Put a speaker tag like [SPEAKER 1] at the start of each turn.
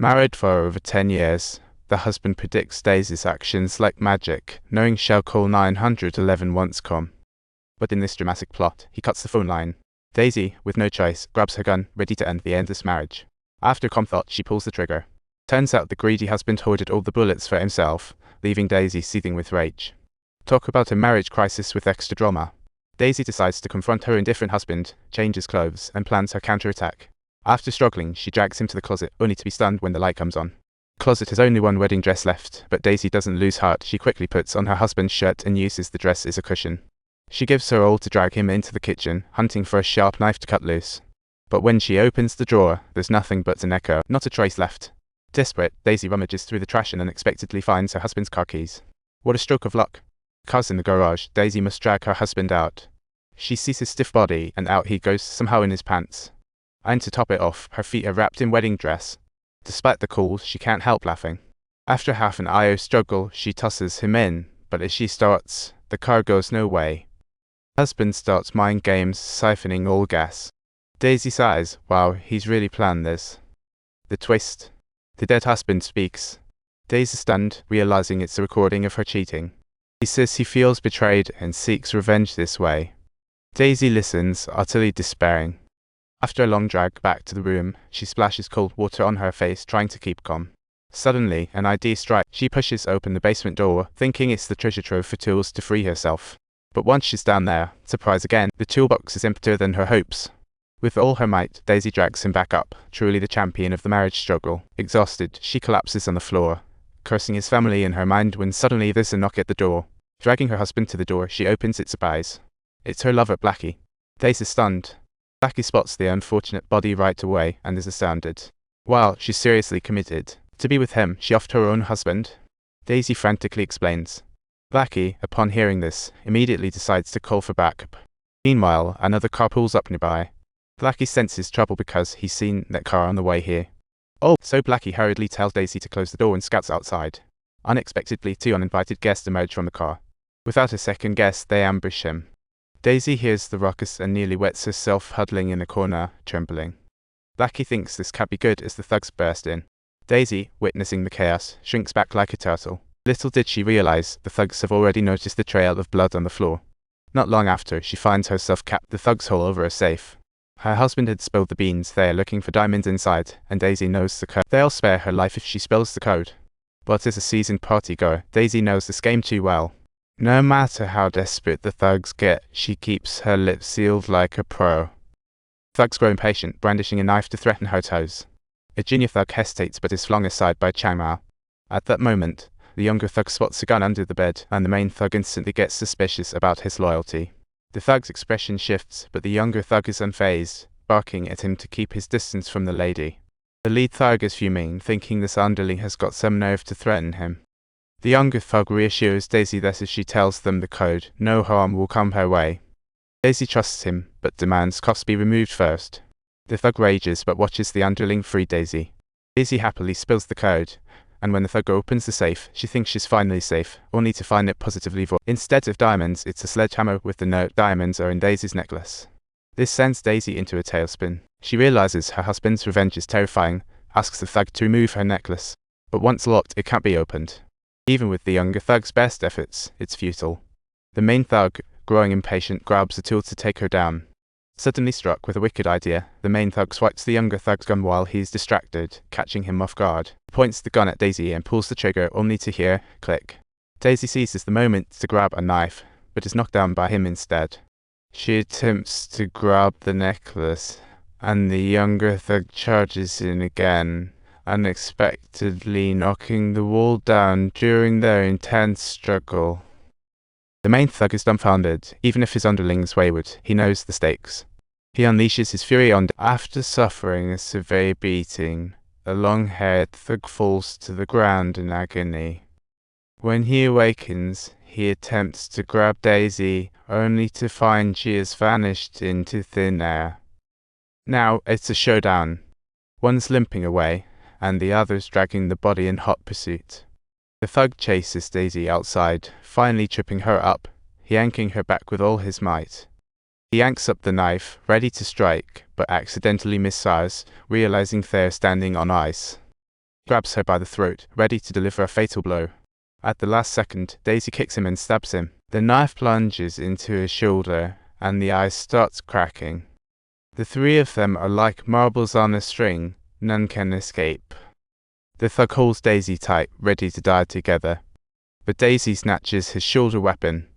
[SPEAKER 1] Married for over 10 years, the husband predicts Daisy's actions like magic, knowing she'll call 911 once come. But in this dramatic plot, he cuts the phone line. Daisy, with no choice, grabs her gun, ready to end the endless marriage. After calm thought, she pulls the trigger. Turns out the greedy husband hoarded all the bullets for himself, leaving Daisy seething with rage. Talk about a marriage crisis with extra drama. Daisy decides to confront her indifferent husband, changes clothes, and plans her counterattack. After struggling, she drags him to the closet, only to be stunned when the light comes on. The closet has only one wedding dress left, but Daisy doesn't lose heart. She quickly puts on her husband's shirt and uses the dress as a cushion. She gives her all to drag him into the kitchen, hunting for a sharp knife to cut loose. But when she opens the drawer, there's nothing but an echo, not a trace left. Desperate, Daisy rummages through the trash and unexpectedly finds her husband's car keys. What a stroke of luck. Car's in the garage, Daisy must drag her husband out. She sees his stiff body, and out he goes, somehow in his pants. And to top it off, her feet are wrapped in wedding dress. Despite the calls, she can't help laughing. After half an hour struggle, she tosses him in, but as she starts, the car goes no way. Husband starts mind games, siphoning all gas. Daisy sighs, wow, he's really planned this. The twist. The dead husband speaks. Daisy stunned, realizing it's a recording of her cheating. He says he feels betrayed and seeks revenge this way. Daisy listens, utterly despairing. After a long drag back to the room, she splashes cold water on her face, trying to keep calm. Suddenly, an idea strikes. She pushes open the basement door, thinking it's the treasure trove for tools to free herself. But once she's down there, surprise again, the toolbox is emptier than her hopes. With all her might, Daisy drags him back up, truly the champion of the marriage struggle. Exhausted, she collapses on the floor, cursing his family in her mind when suddenly there's a knock at the door. Dragging her husband to the door, she opens it surprise. It's her lover, Blackie. Daisy's stunned. Blackie spots the unfortunate body right away and is astounded. Wow, she's seriously committed. To be with him, she offed her own husband. Daisy frantically explains. Blackie, upon hearing this, immediately decides to call for backup. Meanwhile, another car pulls up nearby. Blackie senses trouble because he's seen that car on the way here. Oh, so Blackie hurriedly tells Daisy to close the door and scouts outside. Unexpectedly, two uninvited guests emerge from the car. Without a second guess, they ambush him. Daisy hears the ruckus and nearly wets herself, huddling in a corner, trembling. Blackie thinks this can't be good as the thugs burst in. Daisy, witnessing the chaos, shrinks back like a turtle. Little did she realize, the thugs have already noticed the trail of blood on the floor. Not long after, she finds herself capped the thugs' hole over a safe. Her husband had spilled the beans. They are looking for diamonds inside, and Daisy knows the code. They'll spare her life if she spills the code. But as a seasoned partygoer, Daisy knows this game too well. No matter how desperate the thugs get, she keeps her lips sealed like a pro. Thugs grow impatient, brandishing a knife to threaten her toes. A junior thug hesitates but is flung aside by Chang Mao. At that moment, the younger thug spots a gun under the bed, and the main thug instantly gets suspicious about his loyalty. The thug's expression shifts, but the younger thug is unfazed, barking at him to keep his distance from the lady. The lead thug is fuming, thinking this underling has got some nerve to threaten him. The younger thug reassures Daisy that if she tells them the code, no harm will come her way. Daisy trusts him, but demands costs be removed first. The thug rages but watches the underling free Daisy. Daisy happily spills the code, and when the thug opens the safe, she thinks she's finally safe, only to find it positively void. Instead of diamonds, it's a sledgehammer with the note "Diamonds are in Daisy's necklace." This sends Daisy into a tailspin. She realizes her husband's revenge is terrifying, asks the thug to remove her necklace. But once locked, it can't be opened. Even with the younger thug's best efforts, it's futile. The main thug, growing impatient, grabs a tool to take her down. Suddenly struck with a wicked idea, the main thug swipes the younger thug's gun while he's distracted, catching him off guard. He points the gun at Daisy and pulls the trigger, only to hear click. Daisy seizes the moment to grab a knife, but is knocked down by him instead. She attempts to grab the necklace, and the younger thug charges in again, unexpectedly knocking the wall down during their intense struggle. The main thug is dumbfounded. Even if his underling is wayward, he knows the stakes. He unleashes his fury on. After suffering a severe beating, the long-haired thug falls to the ground in agony. When he awakens, he attempts to grab Daisy, only to find she has vanished into thin air. Now it's a showdown. One's limping away, and the other's dragging the body in hot pursuit. The thug chases Daisy outside, finally tripping her up, yanking her back with all his might. He yanks up the knife, ready to strike, but accidentally misfires, realizing they're standing on ice. grabs her by the throat, ready to deliver a fatal blow. At the last second, Daisy kicks him and stabs him. The knife plunges into his shoulder, and the ice starts cracking. The three of them are like marbles on a string, none can escape. The thug holds Daisy tight, ready to die together. But Daisy snatches his shoulder weapon,